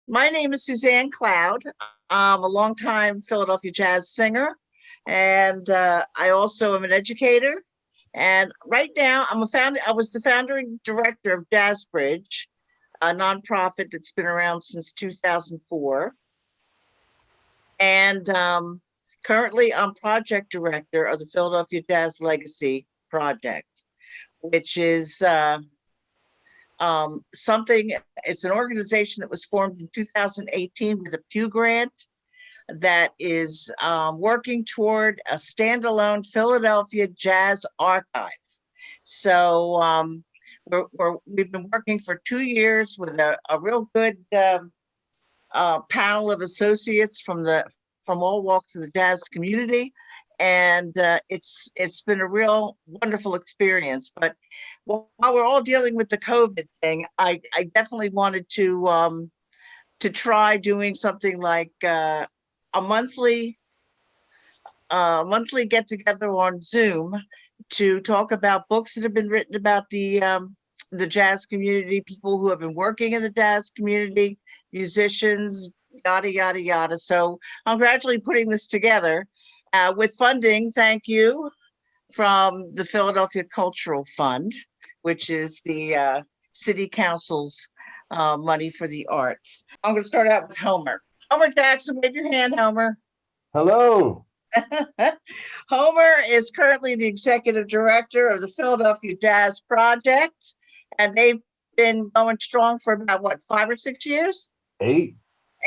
My name is Suzanne Cloud. I'm a longtime Philadelphia jazz singer, and I also am an educator. And right now, I was the founding director of Jazz Bridge, a nonprofit that's been around since 2004. And currently, I'm project director of the Philadelphia Jazz Legacy Project, which is something. It's an organization that was formed in 2018 with a Pew Grant that is working toward a standalone Philadelphia jazz archive. So we've been working for 2 years with a real good panel of associates from all walks of the jazz community, and it's been a real wonderful experience. But while we're all dealing with the COVID thing, I definitely wanted to try doing something like a monthly get together on Zoom to talk about books that have been written about the jazz community, people who have been working in the jazz community, musicians, yada yada yada. So I'm gradually putting this together with funding. Thank you from the Philadelphia Cultural Fund, which is the city council's money for the arts. I'm going to start out with Homer. Homer Jackson, wave your hand, Homer. Hello. Homer is currently the executive director of the Philadelphia Jazz Project, and they've been going strong for about, what, 5 or 6 years? 8.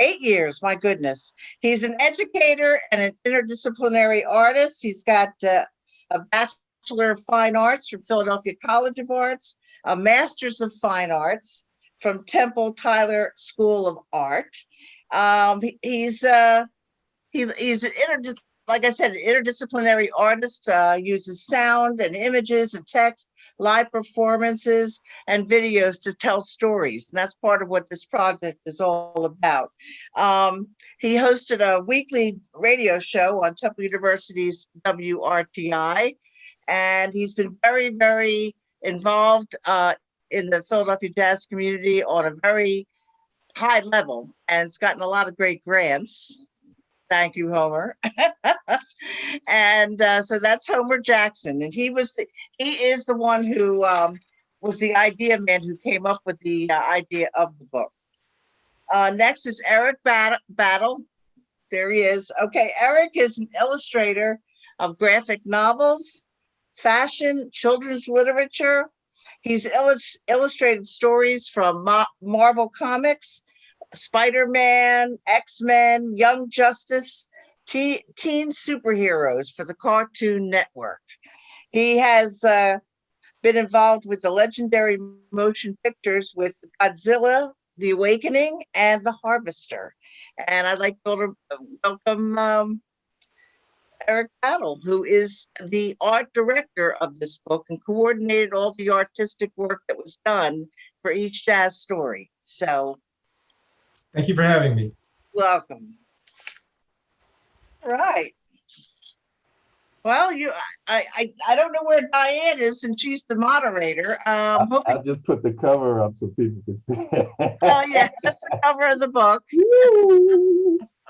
8 years, my goodness. He's an educator and an interdisciplinary artist. He's got a Bachelor of Fine Arts from Philadelphia College of Arts, a Master's of Fine Arts from Temple Tyler School of Art. He's an like I said, an interdisciplinary artist, uses sound and images and text, live performances, and videos to tell stories. And that's part of what this project is all about. He hosted a weekly radio show on Temple University's WRTI, and he's been very, very involved in the Philadelphia jazz community on a very high level, and it's gotten a lot of great grants. Thank you, Homer. And so that's Homer Jackson, and he is the one who was the idea man who came up with the idea of the book. Next is Eric Battle. There he is. Okay, Eric is an illustrator of graphic novels, fashion, children's literature. He's illustrated stories from Marvel Comics, Spider-Man, X-Men, Young Justice, teen superheroes for the Cartoon Network. He has been involved with the legendary motion pictures with Godzilla, The Awakening, and The Harvester. And I'd like to welcome Eric Battle, who is the art director of this book and coordinated all the artistic work that was done for each jazz story. So thank you for having me. welcome. Right. Well, I don't know where Diane is, and she's the moderator. I just put the cover up so people can see. Oh yeah, that's the cover of the book.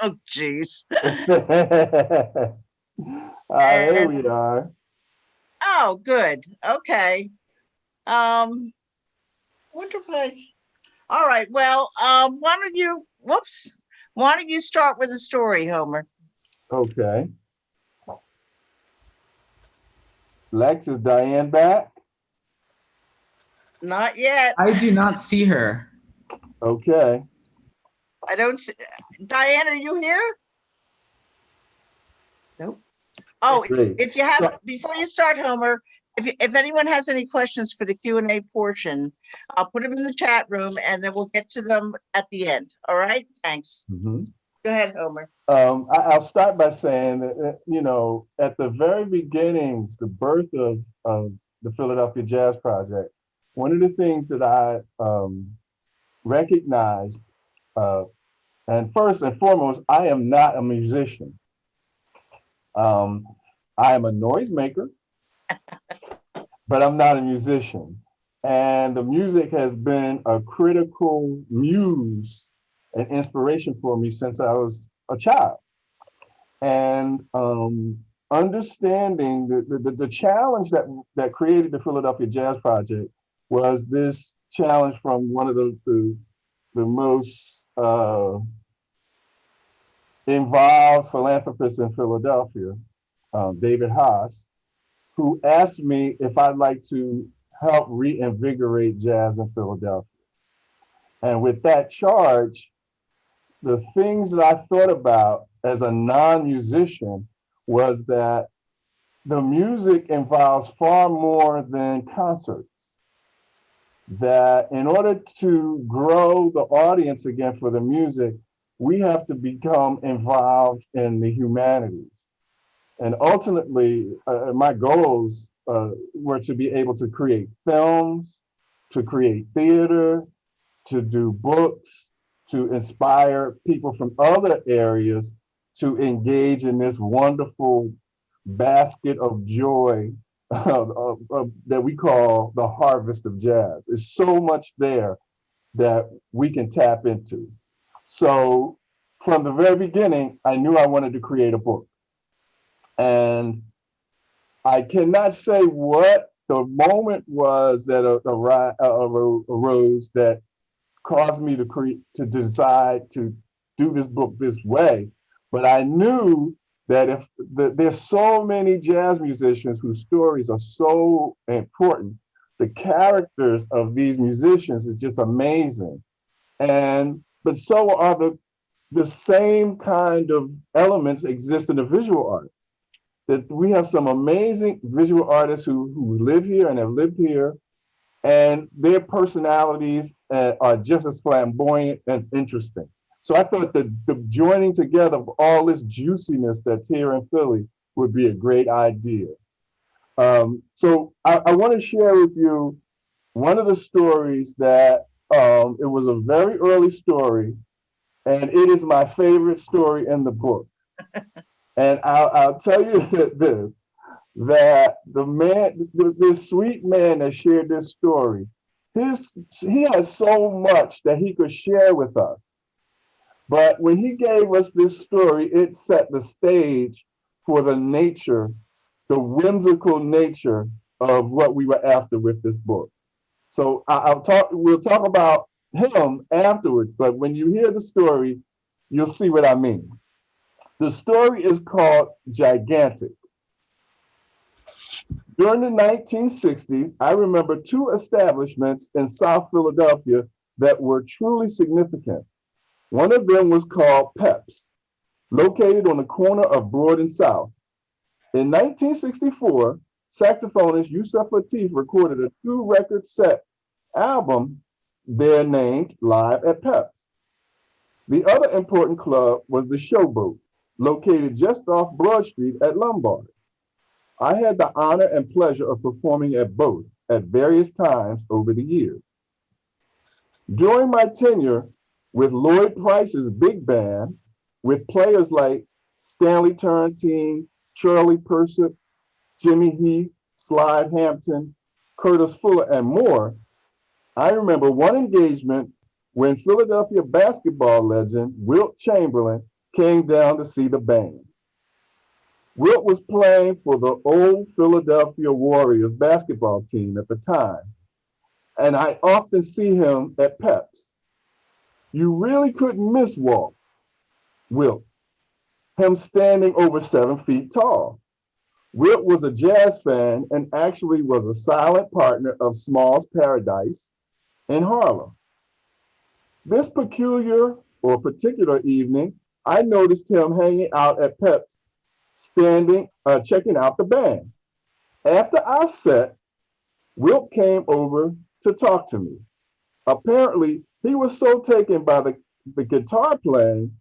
Oh geez. Here we are. Oh, good. Okay. Wonder why. All right. Well, why don't you start with the story, Homer? Okay. Lex, is Diane back? Not yet. I do not see her. Okay. I don't see. Diane, are you here? Nope. Oh, Great. if you have, before you start, Homer, if anyone has any questions for the Q&A portion, I'll put them in the chat room and then we'll get to them at the end. All right? Thanks. Mm-hmm. Go ahead, Homer. I'll start by saying that, at the very beginnings, the birth of the Philadelphia Jazz Project, one of the things that I recognized, and first and foremost, I am not a musician. I am a noisemaker, but I'm not a musician. And the music has been a critical muse an inspiration for me since I was a child. And understanding the challenge that created the Philadelphia Jazz Project was this challenge from one of the most involved philanthropists in Philadelphia, David Haas, who asked me if I'd like to help reinvigorate jazz in Philadelphia. And with that charge, the things that I thought about as a non-musician was that the music involves far more than concerts. That in order to grow the audience again for the music, we have to become involved in the humanities. And ultimately, my goals were to be able to create films, to create theater, to do books, to inspire people from other areas to engage in this wonderful basket of joy that we call the harvest of jazz. There's so much there that we can tap into. So from the very beginning, I knew I wanted to create a book. And I cannot say what the moment was that arose that caused me to decide to do this book this way. But I knew that if there's so many jazz musicians whose stories are so important, the characters of these musicians is just amazing. But so are the same kind of elements exist in the visual arts. That we have some amazing visual artists who live here and have lived here, and their personalities are just as flamboyant and interesting. So I thought that the joining together of all this juiciness that's here in Philly would be a great idea. So I want to share with you one of the stories that it was a very early story, and it is my favorite story in the book. And I'll tell you this, that this sweet man that shared this story, he has so much that he could share with us. But when he gave us this story, it set the stage for the whimsical nature of what we were after with this book. So we'll talk about him afterwards, but when you hear the story, you'll see what I mean. The story is called Gigantic. During the 1960s, I remember two establishments in South Philadelphia that were truly significant. One of them was called Pep's, located on the corner of Broad and South. In 1964, saxophonist Yusef Lateef recorded a 2-record set album there named Live at Pep's. The other important club was the Showboat, located just off Broad Street at Lombard. I had the honor and pleasure of performing at both at various times over the years. During my tenure with Lloyd Price's big band, with players like Stanley Turrentine, Charlie Persip, Jimmy Heath, Slide Hampton, Curtis Fuller, and more, I remember one engagement when Philadelphia basketball legend Wilt Chamberlain came down to see the band. Wilt was playing for the old Philadelphia Warriors basketball team at the time, and I often see him at Pep's. You really couldn't miss Wilt, him standing over 7 feet tall. Wilt was a jazz fan and actually was a silent partner of Small's Paradise in Harlem. This particular evening, I noticed him hanging out at Pep's, checking out the band. After our set, Wilt came over to talk to me. Apparently, he was so taken by the guitar playing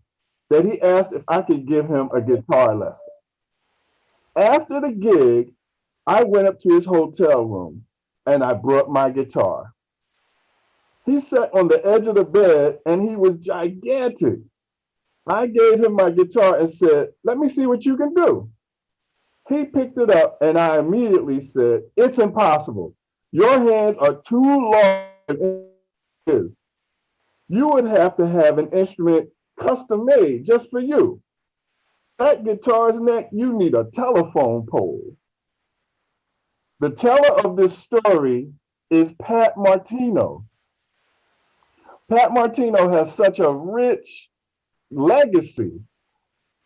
that he asked if I could give him a guitar lesson. After the gig, I went up to his hotel room and I brought my guitar. He sat on the edge of the bed and he was gigantic. I gave him my guitar and said, "Let me see what you can do." He picked it up and I immediately said, "It's impossible. Your hands are too long." you would have to have an instrument custom made just for you. That guitar's neck, you need a telephone pole. The teller of this story is Pat Martino. Pat Martino has such a rich legacy.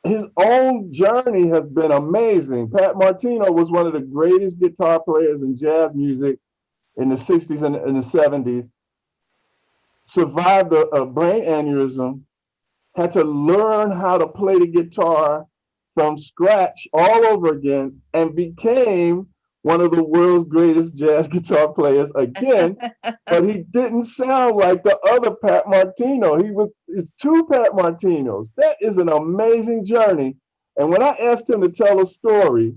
His own journey has been amazing. Pat Martino was one of the greatest guitar players in jazz music in the 60s and in the 70s. Survived a brain aneurysm, had to learn how to play the guitar from scratch all over again, and became one of the world's greatest jazz guitar players again. But he didn't sound like the other Pat Martino. It's two Pat Martinos. That is an amazing journey. And when I asked him to tell a story,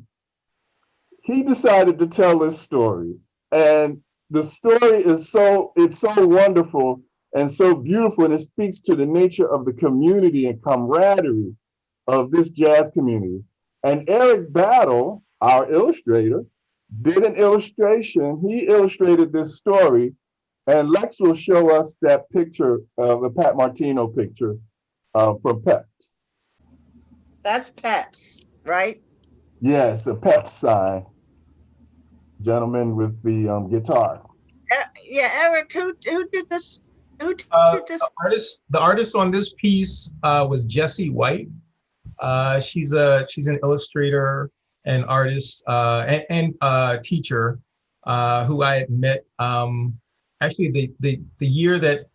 he decided to tell this story. And the story is so wonderful and so beautiful, and it speaks to the nature of the community and camaraderie of this jazz community. And Eric Battle, our illustrator, did an illustration. He illustrated this story, and Lex will show us that picture, the Pat Martino picture from Peps. That's Peps, right? Yes, a Peps sign. Gentleman with the guitar. Yeah, Eric, who did this? Who did this? The artist on this piece was Jessie White. She's an illustrator and artist and teacher who I had met actually the year that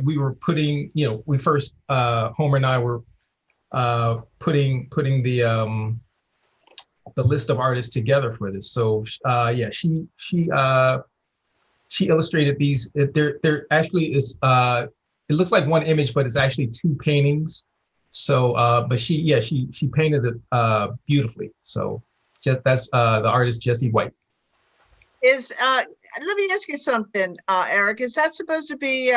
we were putting, we first Homer and I were putting the list of artists together for this. So yeah, she illustrated these. There actually is it looks like one image, but it's actually two paintings. So, but she painted it beautifully. So that's the artist Jessie White. Let me ask you something, Eric. Is that supposed to be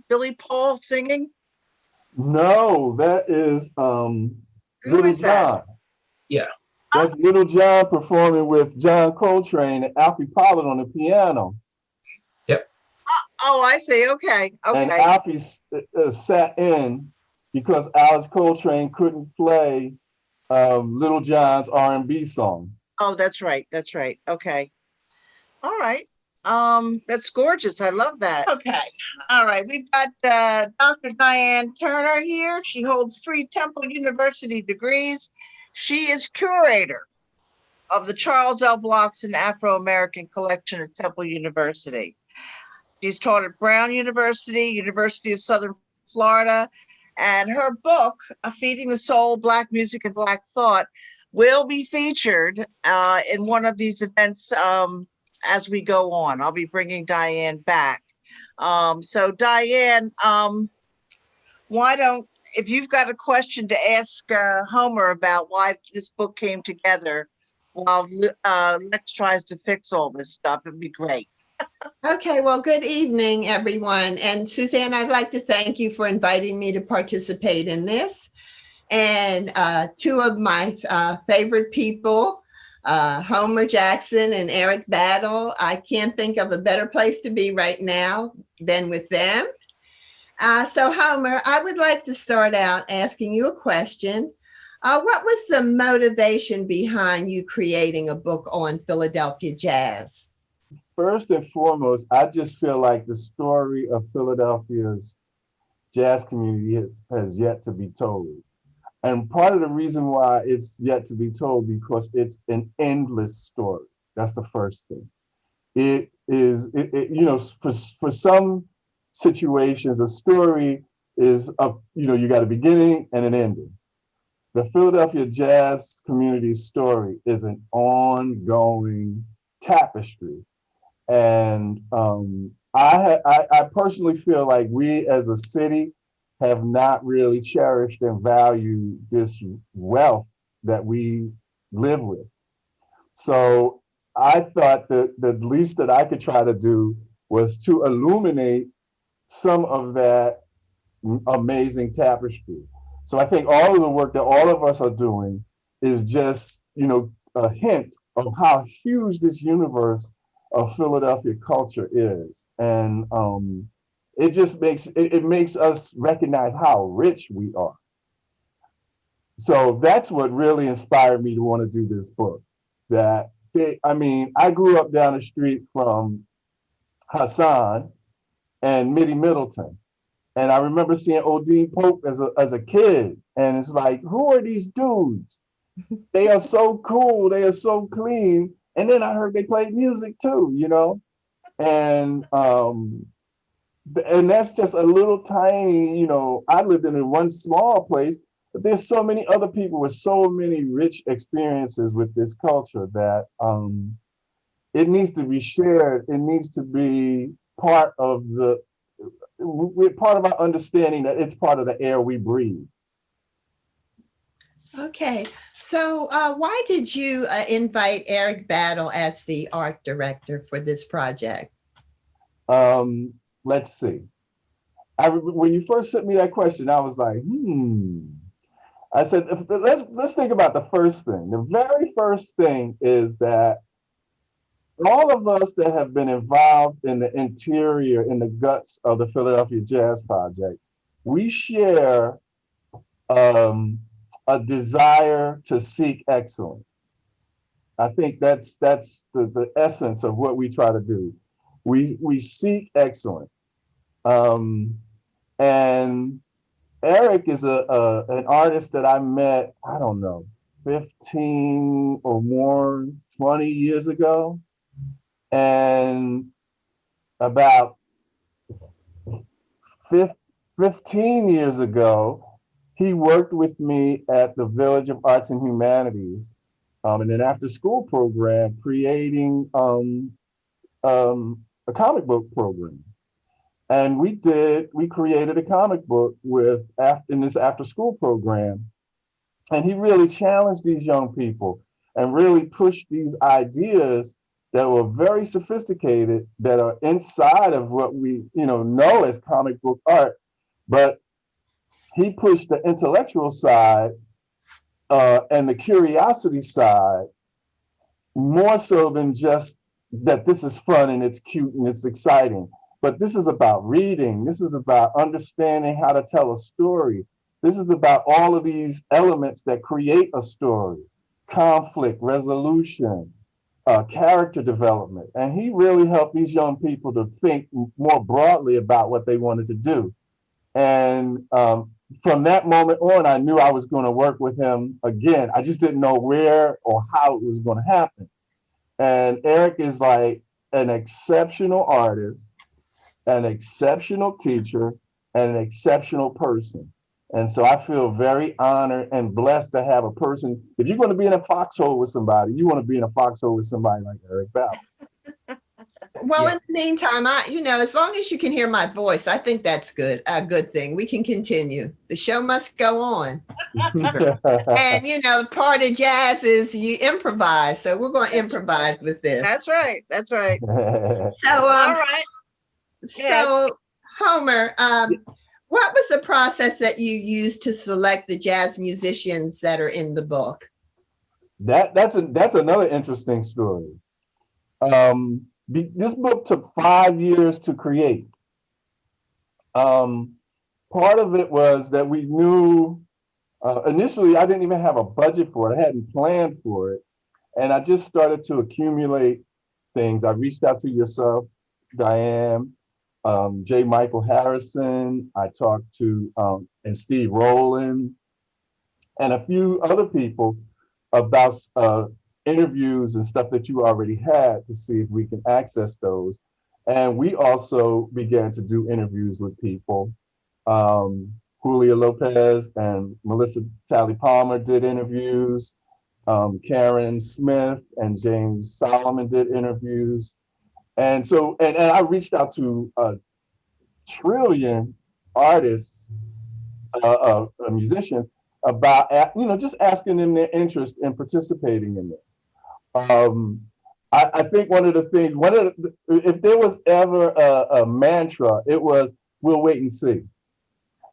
Billy Paul singing? No, that is Little is that? John. Yeah. That's Little John performing with John Coltrane and Alfie Pollard on the piano. Yep. Oh, I see. Okay. And Okay. Alfie sat in because Alex Coltrane couldn't play Little John's R&B song. Oh, that's right. That's right. Okay. All right. That's gorgeous. I love that. Okay. All right. We've got Dr. Diane Turner here. She holds 3 Temple University degrees. She is curator of the Charles L. Blockson Afro-American Collection at Temple University. She's taught at Brown University, University of Southern Florida, and her book, Feeding the Soul, Black Music and Black Thought, will be featured in one of these events as we go on. I'll be bringing Diane back. So Diane, if you've got a question to ask Homer about why this book came together while Lex tries to fix all this stuff, it'd be great. Okay, well, good evening, everyone. And Suzanne, I'd like to thank you for inviting me to participate in this. And 2 of my favorite people, Homer Jackson and Eric Battle. I can't think of a better place to be right now than with them. So Homer, I would like to start out asking you a question. What was the motivation behind you creating a book on Philadelphia jazz? First and foremost, I just feel like the story of Philadelphia's jazz community has yet to be told. And part of the reason why it's yet to be told, because it's an endless story. That's the first thing. It is, for some situations, a story is, you got a beginning and an ending. The Philadelphia jazz community story is an ongoing tapestry. And I personally feel like we as a city have not really cherished and valued this wealth that we live with. So I thought that the least that I could try to do was to illuminate some of that amazing tapestry. So I think all of the work that all of us are doing is just, a hint of how huge this universe of Philadelphia culture is. And it just makes us recognize how rich we are. So that's what really inspired me to want to do this book. I grew up down the street from Hassan and Mitty Middleton. And I remember seeing Odine Pope as a kid. And it's like, who are these dudes? They are so cool. They are so clean. And then I heard they played music too, you know? And that's just a little tiny, you know, I lived in one small place, but there's so many other people with so many rich experiences with this culture that it needs to be shared. It needs to be part of part of our understanding that it's part of the air we breathe. Okay, so why did you invite Eric Battle as the art director for this project? Let's see. When you first sent me that question, I was like, I said, let's think about the first thing. The very first thing is that all of us that have been involved in the interior, in the guts of the Philadelphia Jazz Project, we share a desire to seek excellence. I think that's the essence of what we try to do. We seek excellence. And Eric is an artist that I met, I don't know, 15 or more, 20 years ago. And about 15 years ago, he worked with me at the Village of Arts and Humanities in an after-school program, creating a comic book program. And we created a comic book in this after-school program. And he really challenged these young people and really pushed these ideas that were very sophisticated, that are inside of what we know as comic book art. But he pushed the intellectual side and the curiosity side more so than just that this is fun and it's cute and it's exciting. But this is about reading. This is about understanding how to tell a story. This is about all of these elements that create a story: conflict, resolution, character development. And he really helped these young people to think more broadly about what they wanted to do. And from that moment on, I knew I was going to work with him again. I just didn't know where or how it was going to happen. And Eric is like an exceptional artist, an exceptional teacher, and an exceptional person. And so I feel very honored and blessed to have a person. If you're going to be in a foxhole with somebody, you want to be in a foxhole with somebody like Eric Battle. Well, in the meantime, as long as you can hear my voice, I think that's good. A good thing. We can continue. The show must go on. And, part of jazz is you improvise. So we're going to improvise with this. That's right. That's right. So, All right. So, Homer, what was the process that you used to select the jazz musicians that are in the book? That's another interesting story. This book took 5 years to create. Part of it was that we knew, initially I didn't even have a budget for it. I hadn't planned for it. And I just started to accumulate things. I reached out to yourself, Diane, J. Michael Harrison. I talked to, and Steve Rowland, and a few other people about interviews and stuff that you already had, to see if we can access those. And we also began to do interviews with people. Julia Lopez and Melissa Talley Palmer did interviews. Karen Smith and James Solomon did interviews. And so, and I reached out to a trillion artists, musicians, about, just asking them their interest in participating in this. I think one of the things, if there was ever a mantra, it was, we'll wait and see.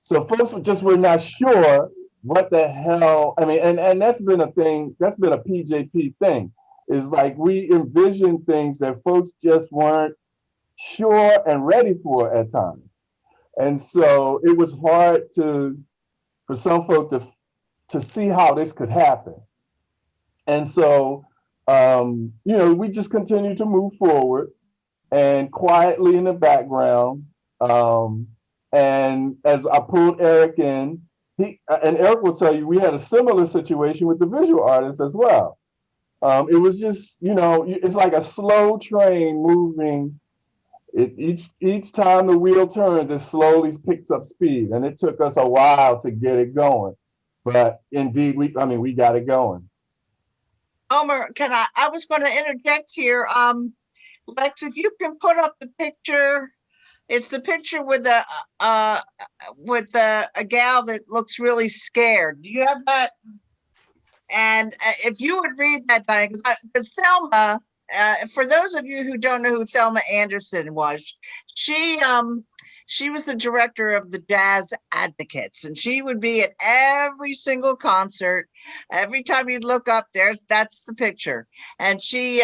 So folks were not sure what the hell, and that's been a thing, that's been a PJP thing. is like we envision things that folks just weren't sure and ready for at times. And so it was hard for some folk to see how this could happen. And so, we just continue to move forward and quietly in the background. And as I pulled Eric in, and Eric will tell you, we had a similar situation with the visual artists as well. It was just, it's like a slow train moving. Each time the wheel turns, it slowly picks up speed, and it took us a while to get it going. But indeed, we got it going. Omer, I was going to interject here. Lex, if you can put up the picture, it's the picture with a gal that looks really scared. Do you have that? And if you would read that, Diane, because Thelma, for those of you who don't know who Thelma Anderson was, she was the director of the Jazz Advocates, and she would be at every single concert. Every time you'd look up, that's the picture. And she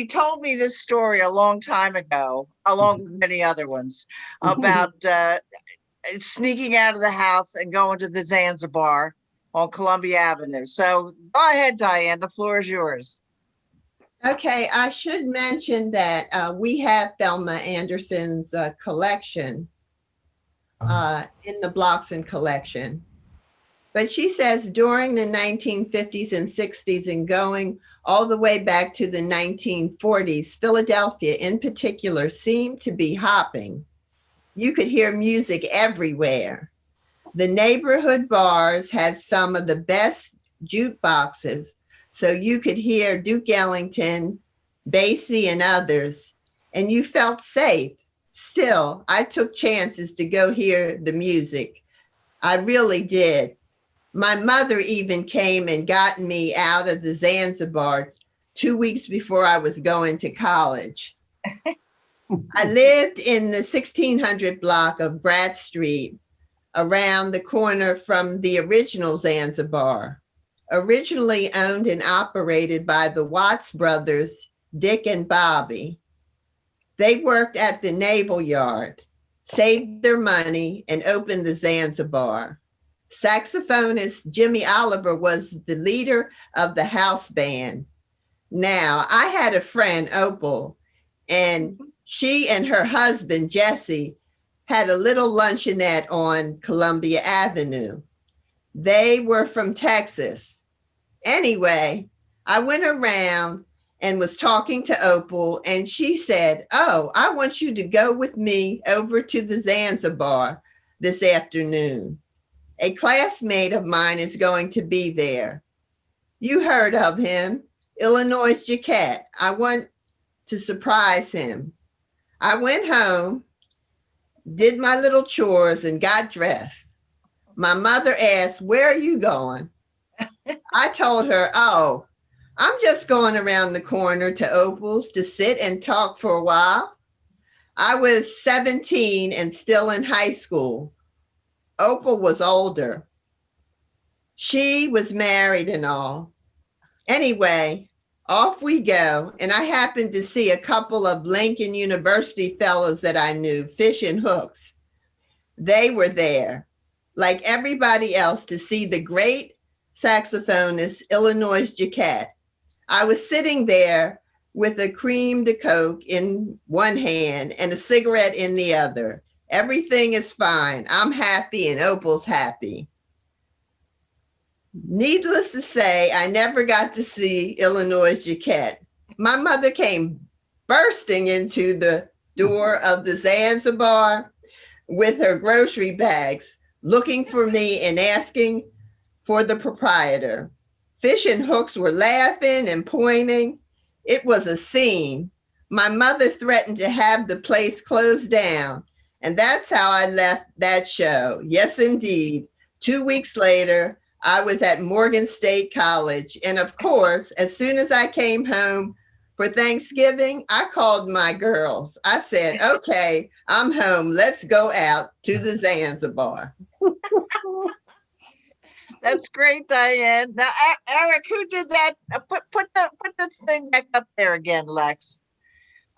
told me this story a long time ago, along with many other ones, about sneaking out of the house and going to the Zanzibar on Columbia Avenue. So go ahead, Diane, the floor is yours. Okay, I should mention that we have Thelma Anderson's collection in the Blockson Collection. But she says during the 1950s and 60s and going all the way back to the 1940s, Philadelphia in particular seemed to be hopping. You could hear music everywhere. The neighborhood bars had some of the best jukeboxes, so you could hear Duke Ellington, Basie, and others, and you felt safe. Still, I took chances to go hear the music. I really did. My mother even came and got me out of the Zanzibar 2 weeks before I was going to college. I lived in the 1600 block of Grant Street, around the corner from the original Zanzibar, originally owned and operated by the Watts brothers, Dick and Bobby. They worked at the Naval Yard, saved their money, and opened the Zanzibar. Saxophonist Jimmy Oliver was the leader of the house band. Now, I had a friend, Opal, and she and her husband, Jesse, had a little luncheonette on Columbia Avenue. They were from Texas. Anyway, I went around and was talking to Opal, and she said, "Oh, I want you to go with me over to the Zanzibar this afternoon. A classmate of mine is going to be there. You heard of him, Illinois Jaquette. I want to surprise him." I went home, did my little chores, and got dressed. My mother asked, "Where are you going?" I told her, "Oh, I'm just going around the corner to Opal's to sit and talk for a while." I was 17 and still in high school. Opal was older. She was married and all. Anyway, off we go, and I happened to see a couple of Lincoln University fellows that I knew, Fish and Hooks. They were there, like everybody else, to see the great saxophonist, Illinois Jaquette. I was sitting there with a cream de coke in one hand and a cigarette in the other. Everything is fine. I'm happy and Opal's happy. Needless to say, I never got to see Illinois Jaquette. My mother came bursting into the door of the Zanzibar with her grocery bags, looking for me and asking for the proprietor. Fish and Hooks were laughing and pointing. It was a scene. My mother threatened to have the place closed down, and that's how I left that show. Yes, indeed. 2 weeks later, I was at Morgan State College. And of course, as soon as I came home for Thanksgiving, I called my girls. I said, "Okay, I'm home. Let's go out to the Zanzibar." That's great, Diane. Now, Eric, who did that? Put the thing back up there again, Lex.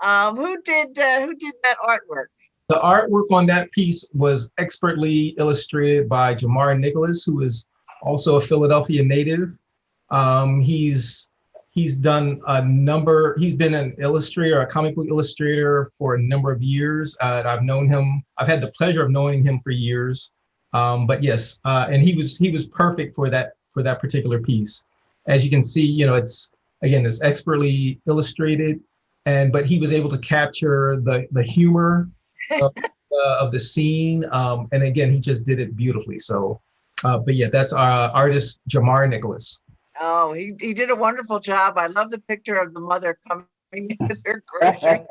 Who did that artwork? The artwork on that piece was expertly illustrated by Jamar Nicholas, who is also a Philadelphia native. He's done a number. He's been an illustrator, a comic book illustrator for a number of years. I've known him. I've had the pleasure of knowing him for years. But yes, and he was perfect for that particular piece. As you can see, it's expertly illustrated, but he was able to capture the humor of the scene. And again, he just did it beautifully. So, but yeah, that's artist Jamar Nicholas. Oh, he did a wonderful job. I love the picture of the mother coming with her groceries.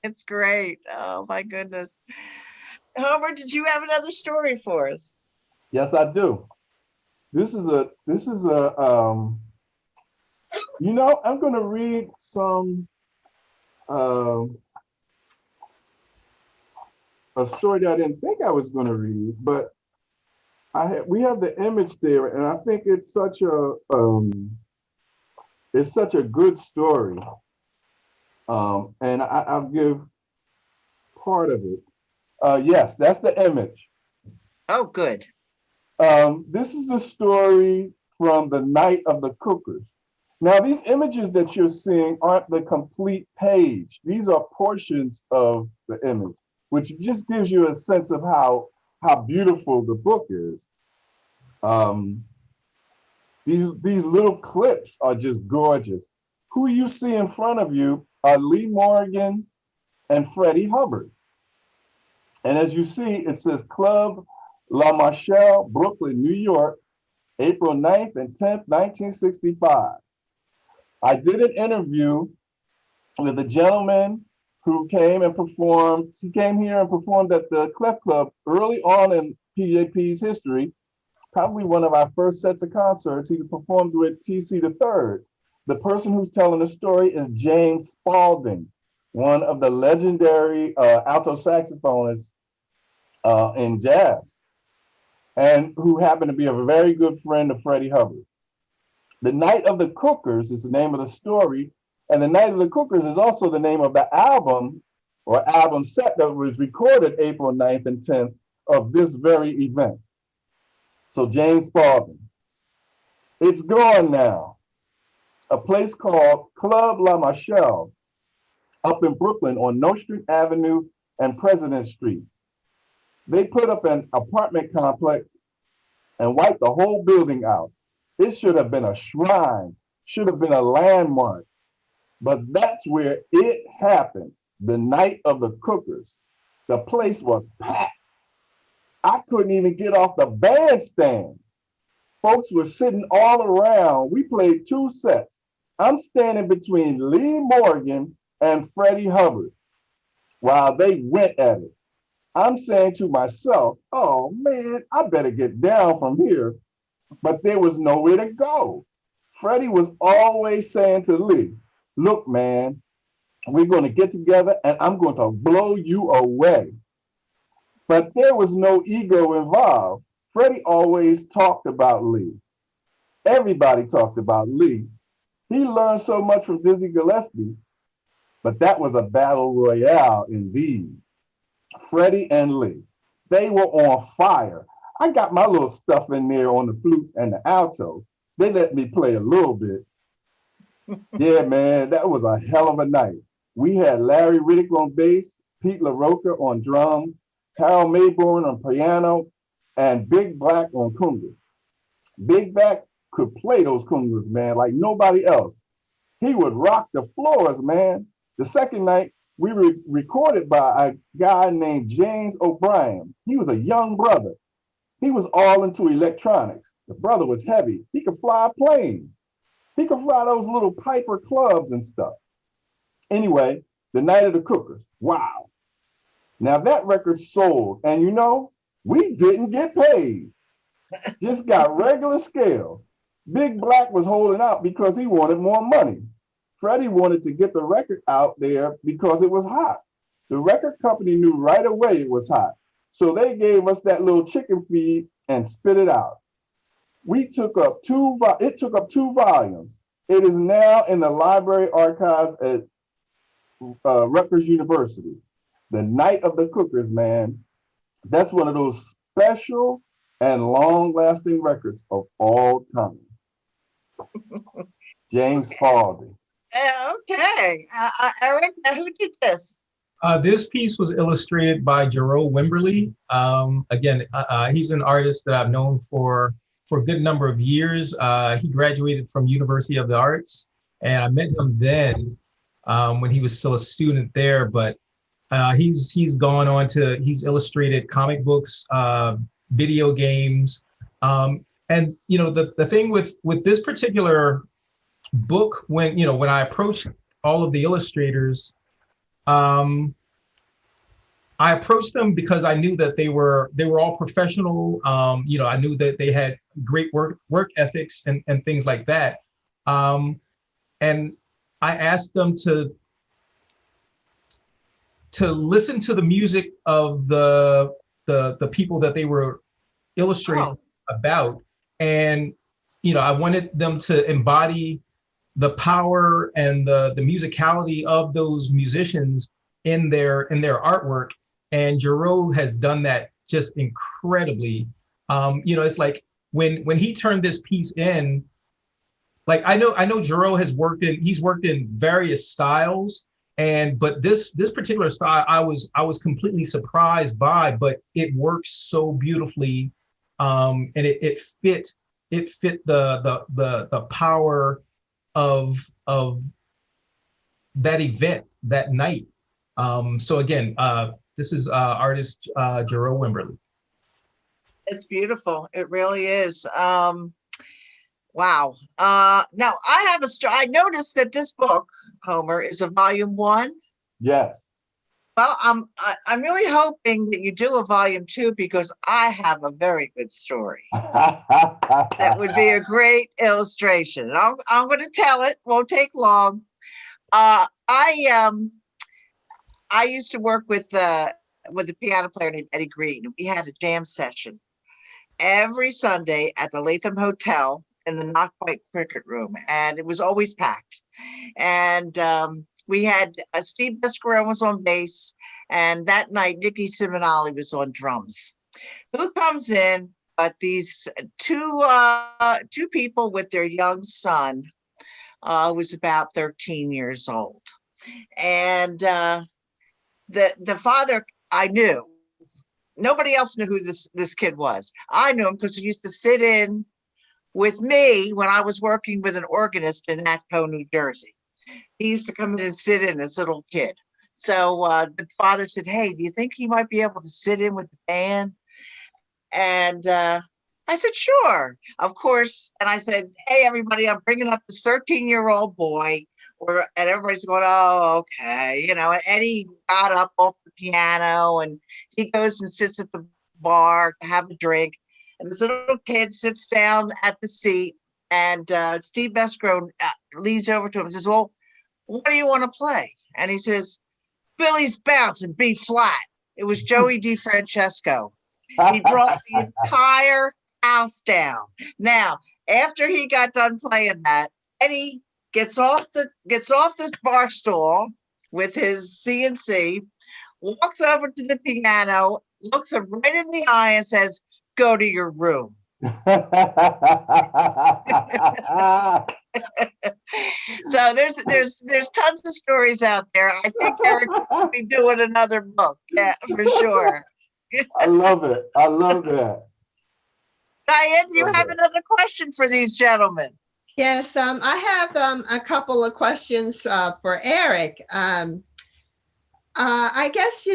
It's great. Oh my goodness. Homer, did you have another story for us? Yes, I do. This is a I'm going to read some a story that I didn't think I was going to read, but we have the image there, and I think it's such a good story. And I'll give part of it. Yes, that's the image. Oh, good. This is the story from the Night of the Cookers. Now, these images that you're seeing aren't the complete page. These are portions of the image, which just gives you a sense of how beautiful the book is. These little clips are just gorgeous. Who you see in front of you are Lee Morgan and Freddie Hubbard. And as you see, it says Club La Marchelle, Brooklyn, New York, April 9th and 10th, 1965. I did an interview with a gentleman who came and performed. He came here and performed at the Clef Club early on in PJP's history, probably one of our first sets of concerts. He performed with TC III. The person who's telling the story is James Spalding, one of the legendary alto saxophonists in jazz, and who happened to be a very good friend of Freddie Hubbard. The Night of the Cookers is the name of the story, and the Night of the Cookers is also the name of the album or album set that was recorded April 9th and 10th of this very event. So James Spalding. It's gone now. A place called Club La Marchelle up in Brooklyn on Nostrand Avenue and President Streets. They put up an apartment complex and wiped the whole building out. It should have been a shrine, should have been a landmark, but that's where it happened, the Night of the Cookers. The place was packed. I couldn't even get off the bandstand. Folks were sitting all around. We played 2 sets. I'm standing between Lee Morgan and Freddie Hubbard while they went at it. I'm saying to myself, oh man, I better get down from here. But there was nowhere to go. Freddie was always saying to Lee, look, man, we're going to get together and I'm going to blow you away. But there was no ego involved. Freddie always talked about Lee. Everybody talked about Lee. He learned so much from Dizzy Gillespie, but that was a battle royale indeed. Freddie and Lee, they were on fire. I got my little stuff in there on the flute and the alto. They let me play a little bit. Yeah, man, that was a hell of a night. We had Larry Riddick on bass, Pete LaRocca on drums, Harold Mayborn on piano, and Big Black on congas. Big Black could play those congas, man, like nobody else. He would rock the floors, man. The second night, we were recorded by a guy named James O'Brien. He was a young brother. He was all into electronics. The brother was heavy. He could fly a plane. He could fly those little Piper clubs and stuff. Anyway, the Night of the Cookers. Wow. Now that record sold, and you know, we didn't get paid. Just got regular scale. Big Black was holding out because he wanted more money. Freddie wanted to get the record out there because it was hot. The record company knew right away it was hot. So they gave us that little chicken feed and spit it out. It took up 2 volumes. It is now in the library archives at Rutgers University. The Night of the Cookers, man. That's one of those special and long-lasting records of all time. James Spalding. Okay. Eric, now who did this? This piece was illustrated by Jerome Wimberly. Again, he's an artist that I've known for a good number of years. He graduated from University of the Arts, and I met him then when he was still a student there. But he's gone on to, he's illustrated comic books, video games, and you know the thing with this particular book, when I approached all of the illustrators, I approached them because I knew that they were all professional. I knew that they had great work ethics and things like that. And I asked them to listen to the music of the people that they were illustrating about. And I wanted them to embody the power and the musicality of those musicians in their artwork. And Giro has done that just incredibly. It's like when he turned this piece in, like I know Giro he's worked in various styles, but this particular style I was completely surprised by, but it works so beautifully, and it fit the power of that event that night. So again, this is artist Giro Wimberly. It's beautiful. It really is. Wow. Now I have I noticed that this book, Homer, is a volume 1. Yes. Well, I'm really hoping that you do a volume 2 because I have a very good story. That would be a great illustration. And I'm going to tell it. Won't take long. I used to work with a piano player named Eddie Green. We had a jam session every Sunday at the Latham Hotel in the Not Quite Cricket Room, and it was always packed. And we had Steve Biscarone was on bass, and that night Nicky Simonali was on drums. Who comes in but these two people with their young son, who was about 13 years old, and the father I knew. Nobody else knew who this kid was. I knew him because he used to sit in with me when I was working with an organist in Atco, New Jersey. He used to come in and sit in as a little kid. So the father said, "Hey, do you think he might be able to sit in with the band?" And I said, "Sure, of course." And I said, "Hey, everybody, I'm bringing up this 13-year-old boy." And everybody's going, "Oh, okay." And Eddie got up off the piano and he goes and sits at the bar to have a drink. And this little kid sits down at the seat, and Steve Besgrove leans over to him and says, "Well, what do you want to play?" And he says, "Billy's Bounce in B flat." It was Joey DeFrancesco. He brought the entire house down. Now, after he got done playing that, Eddie gets off this bar stool with his CNC, walks over to the piano, looks him right in the eye and says, "Go to your room." So there's tons of stories out there. I think Eric will be doing another book. Yeah, for sure. I love it. I love that. Diane, do you have another question for these gentlemen? Yes, I have a couple of questions for Eric. I guess,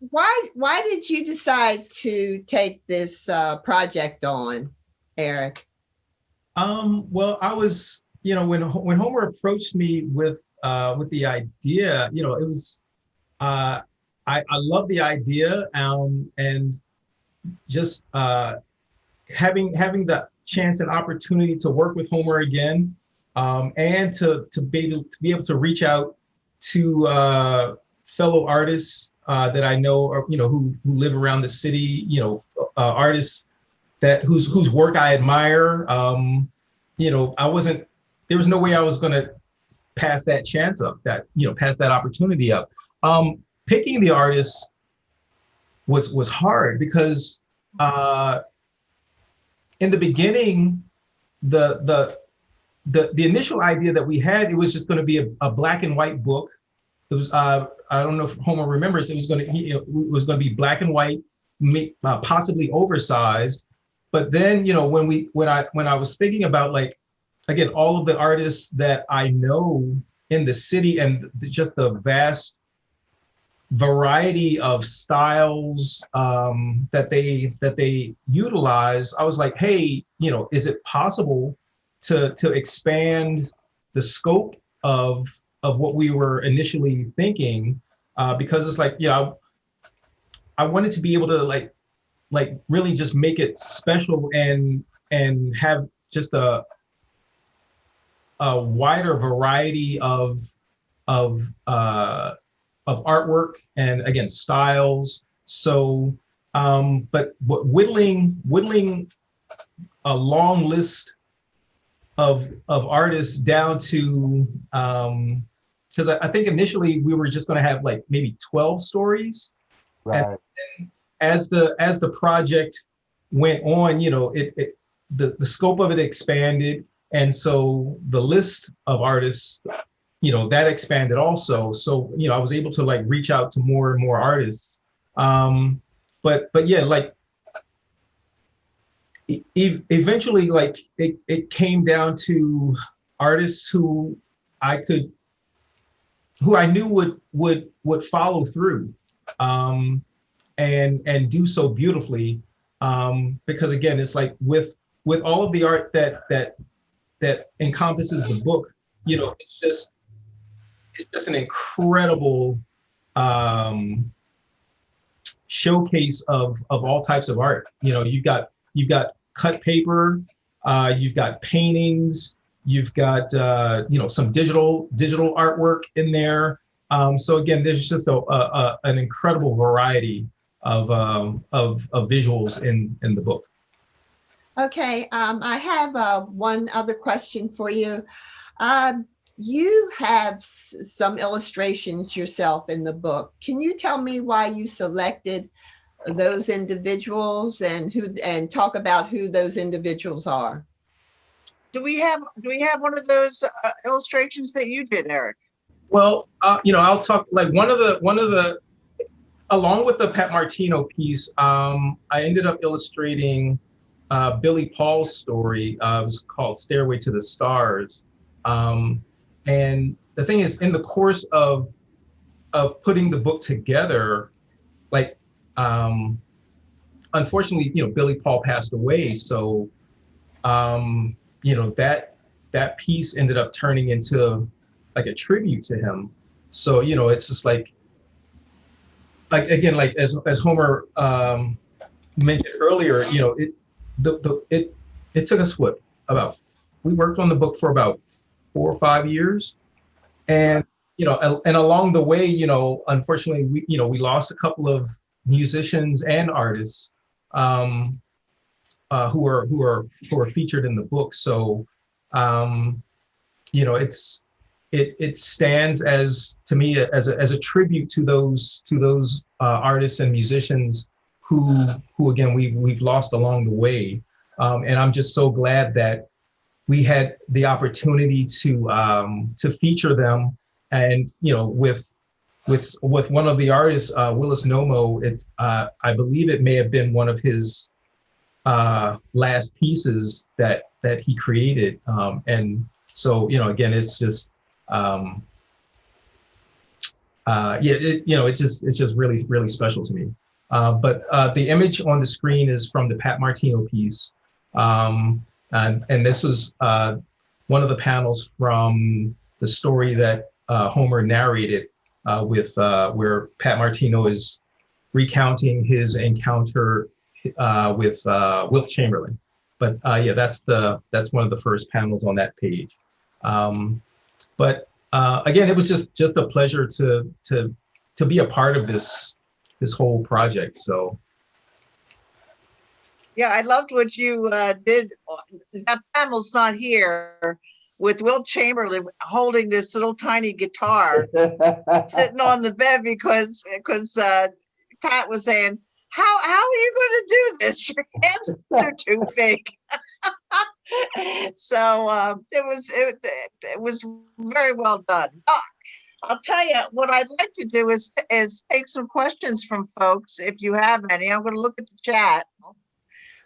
why did you decide to take this project on, Eric? Well, I was, when Homer approached me with the idea, it was, I love the idea, and just having the chance and opportunity to work with Homer again, and to be able to reach out to fellow artists that I know, or who live around the city, artists whose work I admire. You know, there was no way I was going to pass that chance up, pass that opportunity up. Picking the artist was hard because in the beginning, the initial idea that we had, it was just going to be a black and white book. It was I don't know if Homer remembers, it was going to be black and white, possibly oversized. But then, when I was thinking about, like, again, all of the artists that I know in the city and just the vast variety of styles that they utilize, I was like, hey, is it possible to expand the scope of what we were initially thinking? Because it's like, I wanted to be able to like really just make it special and have just a wider variety of artwork and, again, styles. So, but whittling a long list of artists down to, because I think initially we were just going to have like maybe 12 stories. Right. And as the project went on, the scope of it expanded, and so the list of artists, that expanded also. So, I was able to like reach out to more and more artists. But yeah, like eventually, like it came down to artists who I knew would follow through, and do so beautifully. Because again, it's like with all of the art that encompasses the book, it's just an incredible showcase of all types of art. You've got cut paper, you've got paintings, you've got some digital artwork in there. So again, there's just an incredible variety of visuals in the book. Okay, I have one other question for you. You have some illustrations yourself in the book. Can you tell me why you selected those individuals and talk about who those individuals are? Do we have one of those illustrations that you did, Eric? Well, I'll talk, like one of the along with the Pat Martino piece, I ended up illustrating Billy Paul's story. It was called Stairway to the Stars. And the thing is, in the course of putting the book together, like, unfortunately, Billy Paul passed away. So, that piece ended up turning into like a tribute to him. So, it's just like again, like as Homer mentioned earlier, it took us we worked on the book for about 4 or 5 years, and and along the way, unfortunately, we lost a couple of musicians and artists who are featured in the book. So it stands as, to me, as a tribute to those artists and musicians who again we've lost along the way. And I'm just so glad that we had the opportunity to feature them. And with one of the artists, Willis Nomo, I believe it may have been one of his last pieces that he created. And so again, it's just it's just really, really special to me. But the image on the screen is from the Pat Martino piece. And this was one of the panels from the story that Homer narrated with where Pat Martino is recounting his encounter with Wilt Chamberlain. But that's one of the first panels on that page. But again, it was just a pleasure to be a part of this whole project. So. Yeah, I loved what you did. That panel's not here with Will Chamberlain holding this little tiny guitar sitting on the bed because Pat was saying, how are you going to do this? Your hands are too big. So it was very well done. I'll tell you what I'd like to do is take some questions from folks if you have any. I'm going to look at the chat,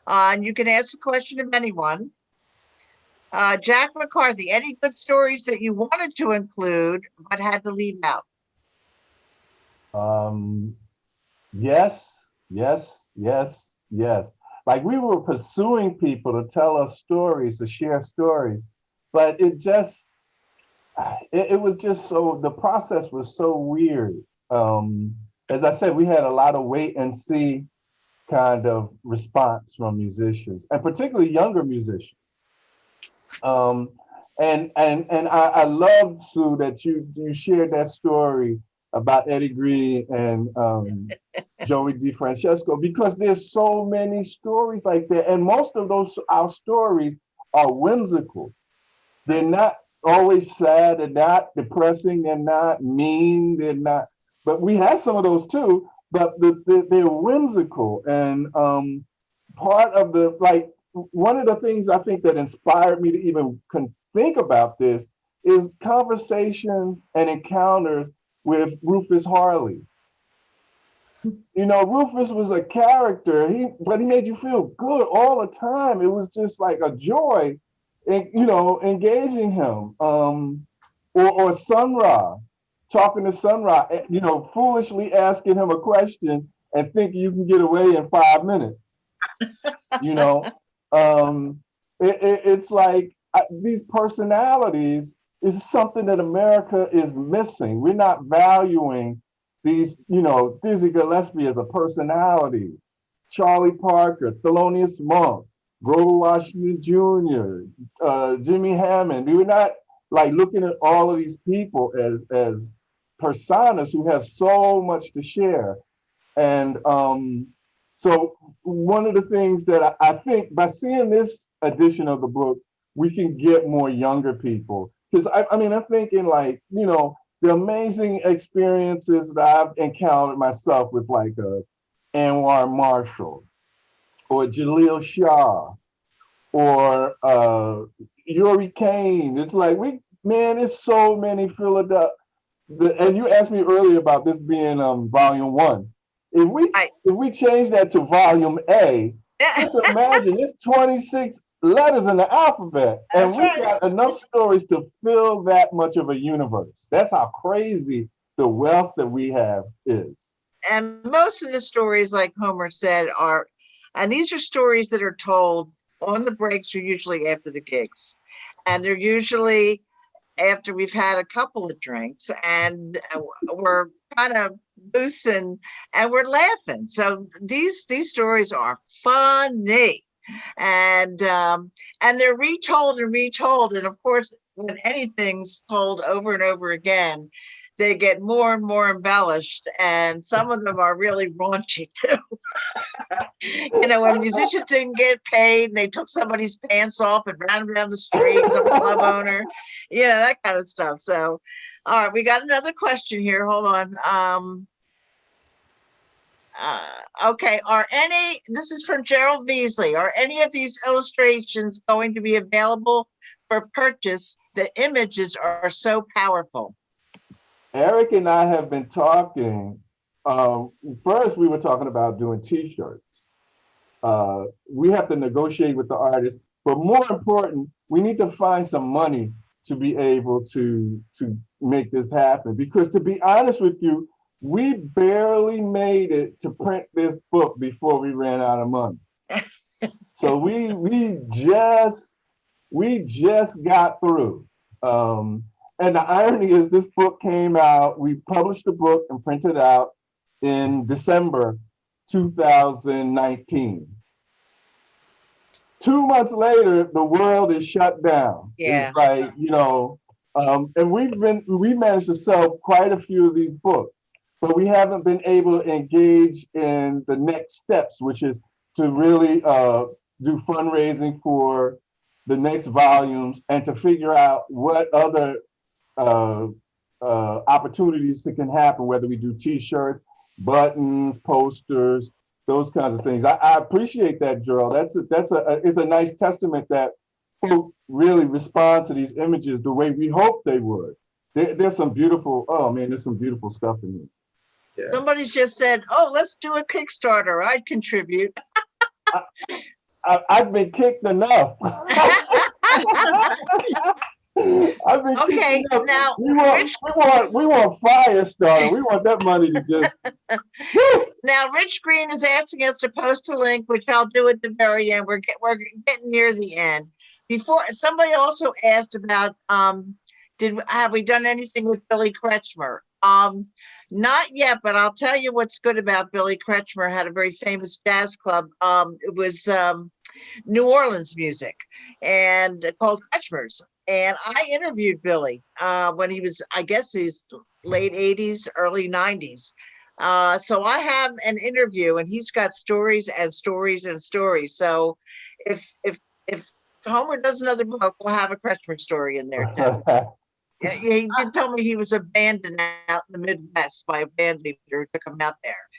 and you can ask a question of anyone. Jack McCarthy, any good stories that you wanted to include but had to leave out? Yes, yes, yes, yes. Like we were pursuing people to tell us stories, to share stories, but it was just so, the process was so weird. As I said, we had a lot of wait and see kind of response from musicians, and particularly younger musicians. And I love, Sue, that you shared that story about Eddie Green and Joey DeFrancesco, because there's so many stories like that, and most of those our stories are whimsical. They're not always sad, they're not depressing, they're not mean, they're not. But we have some of those too. But they're whimsical, and part of the like one of the things I think that inspired me to even think about this is conversations and encounters with Rufus Harley. You know, Rufus was a character, but he made you feel good all the time. It was just like a joy, engaging him. Or Sun Ra, talking to Sun Ra, foolishly asking him a question and thinking you can get away in 5 minutes. It's like these personalities is something that America is missing. We're not valuing these, Dizzy Gillespie as a personality, Charlie Parker, Thelonious Monk, Grover Washington Jr., Jimmy Hammond. We're not like looking at all of these people as personas who have so much to share. And so one of the things that I think by seeing this edition of the book, we can get more younger people. Because I'm thinking like, the amazing experiences that I've encountered myself with like Anwar Marshall or Jaleel Shah or Yuri Kane. It's like, it's so many Philadelphia. And you asked me earlier about this being volume 1. If we change that to volume A, just imagine it's 26 letters in the alphabet, and we got enough stories to fill that much of a universe. That's how crazy the wealth that we have is. And most of the stories, like Homer said, and these are stories that are told on the breaks, or usually after the gigs, and they're usually after we've had a couple of drinks and we're kind of loose and we're laughing. So these stories are funny, and they're retold and retold. And of course, when anything's told over and over again, they get more and more embellished, and some of them are really raunchy too. When musicians didn't get paid and they took somebody's pants off and ran them down the street, some club owner, that kind of stuff. So, all right, we got another question here. Hold on. Okay, this is from Gerald Beasley. Are any of these illustrations going to be available for purchase? The images are so powerful. Eric and I have been talking. First, we were talking about doing T-shirts. We have to negotiate with the artist, but more important, we need to find some money to be able to make this happen. Because to be honest with you, we barely made it to print this book before we ran out of money. So we just got through. And the irony is this book came out, we published the book and printed out in December 2019. 2 months later, the world is shut down. Yeah. It's like, and we managed to sell quite a few of these books, but we haven't been able to engage in the next steps, which is to really do fundraising for the next volumes and to figure out what other opportunities that can happen, whether we do T-shirts, buttons, posters, those kinds of things. I appreciate that, Gerald. It's a nice testament that folk really respond to these images the way we hope they would. There's some beautiful, oh man, there's some beautiful stuff in here. Yeah. Somebody's just said, "Oh, let's do a Kickstarter. I'd contribute." I've been kicked enough. I've been Okay, kicked enough. now, we want Firestarter. We want that money to just. Now, Rich Green is asking us to post a link, which I'll do at the very end. We're getting near the end. Before, somebody also asked about have we done anything with Billy Kretschmer? Not yet, but I'll tell you what's good about Billy Kretschmer. Had a very famous jazz club. It was New Orleans music, and called Kretschmer's. And I interviewed Billy when he was, I guess, his late 80s, early 90s. So I have an interview, and he's got stories and stories and stories. So if Homer does another book, we'll have a Kretschmer story in there too. He did tell me he was abandoned out in the Midwest by a band leader who took him out there.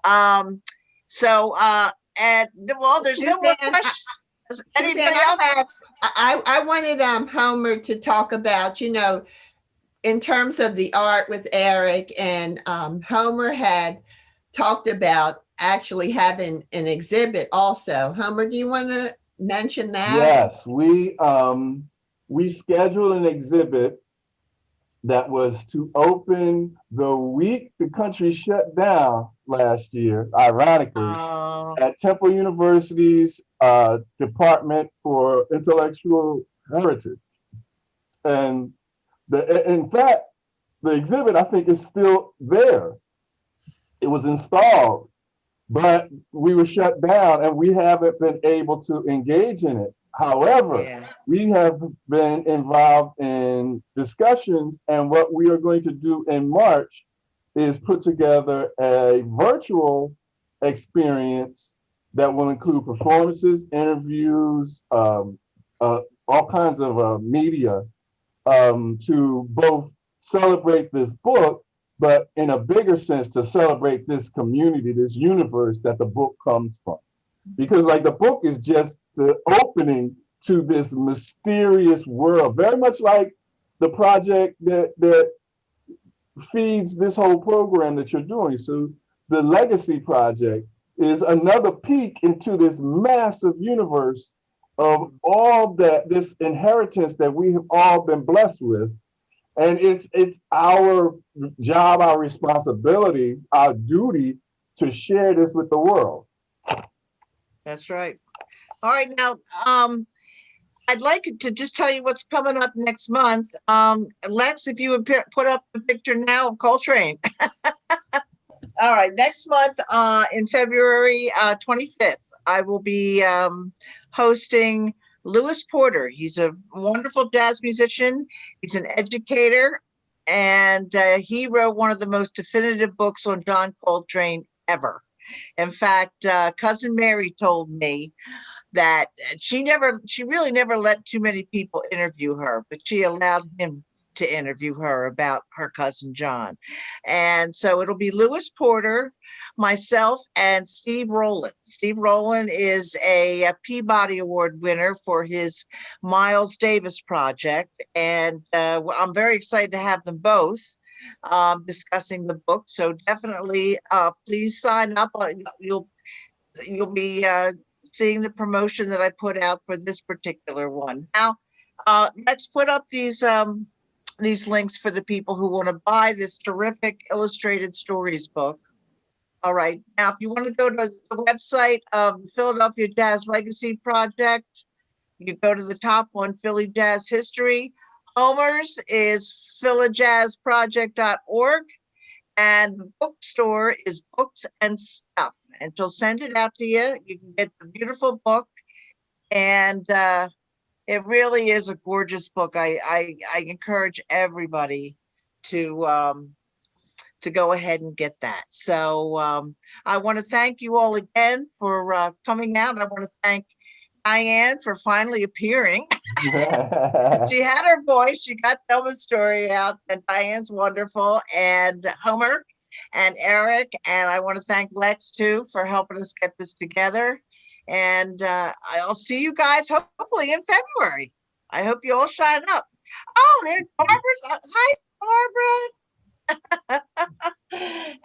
And well, there's no more Suzanne, questions. Anybody Suzanne, else? I wanted Homer to talk about, in terms of the art with Eric, and Homer had talked about actually having an exhibit also. Homer, do you want to mention that? Yes, we scheduled an exhibit that was to open the week the country shut down last year, ironically, at Temple University's Department for Intellectual Heritage. And in fact, the exhibit, I think, is still there. It was installed, but we were shut down and we haven't been able to engage in it. However, we have been involved in discussions, and what we are going to do in March is put together a virtual experience that will include performances, interviews, all kinds of media to both celebrate this book, but in a bigger sense to celebrate this community, this universe that the book comes from. Because like the book is just the opening to this mysterious world, very much like the project that feeds this whole program that you're doing. So the Legacy Project is another peek into this massive universe of all this inheritance that we have all been blessed with. And it's our job, our responsibility, our duty to share this with the world. That's right. All right, now I'd like to just tell you what's coming up next month. Lex, if you would put up the picture now of Coltrane. All right, next month in February 25th, I will be hosting Lewis Porter. He's a wonderful jazz musician. He's an educator, and he wrote one of the most definitive books on John Coltrane ever. In fact, Cousin Mary told me that she really never let too many people interview her, but she allowed him to interview her about her cousin John. And so it'll be Lewis Porter, myself, and Steve Rowland. Steve Rowland is a Peabody Award winner for his Miles Davis project. And I'm very excited to have them both discussing the book. So definitely please sign up. You'll be seeing the promotion that I put out for this particular one. Now, let's put up these links for the people who want to buy this terrific illustrated stories book. All right. Now, if you want to go to the website of the Philadelphia Jazz Legacy Project, you go to the top one, Philly Jazz History. Homer's is philajazzproject.org, and the bookstore is Books and Stuff. And she'll send it out to you. You can get the beautiful book, and it really is a gorgeous book. I encourage everybody to to go ahead and get that. So I want to thank you all again for coming out. I want to thank Diane for finally appearing. She had her voice. She got Thelma's story out, and Diane's wonderful, and Homer and Eric. And I want to thank Lex too for helping us get this together. And I'll see you guys hopefully in February. I hope you all shine up. Oh, there's Barbara's. Hi, Barbara.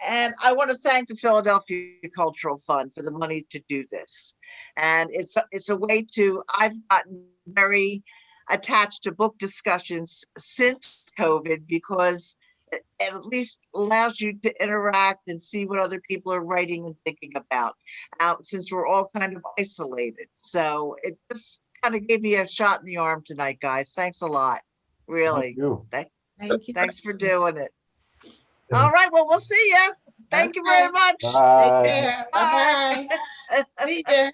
And I want to thank the Philadelphia Cultural Fund for the money to do this. And it's a way to, I've gotten very attached to book discussions since COVID because it at least allows you to interact and see what other people are writing and thinking about, since we're all kind of isolated. So it just kind of gave me a shot in the arm tonight, guys. Thanks a lot. Really. Thank you. Thank you. Thanks for doing it. All right. Well, we'll see you. Thank you very much. Bye. Take care. Bye-bye. See ya.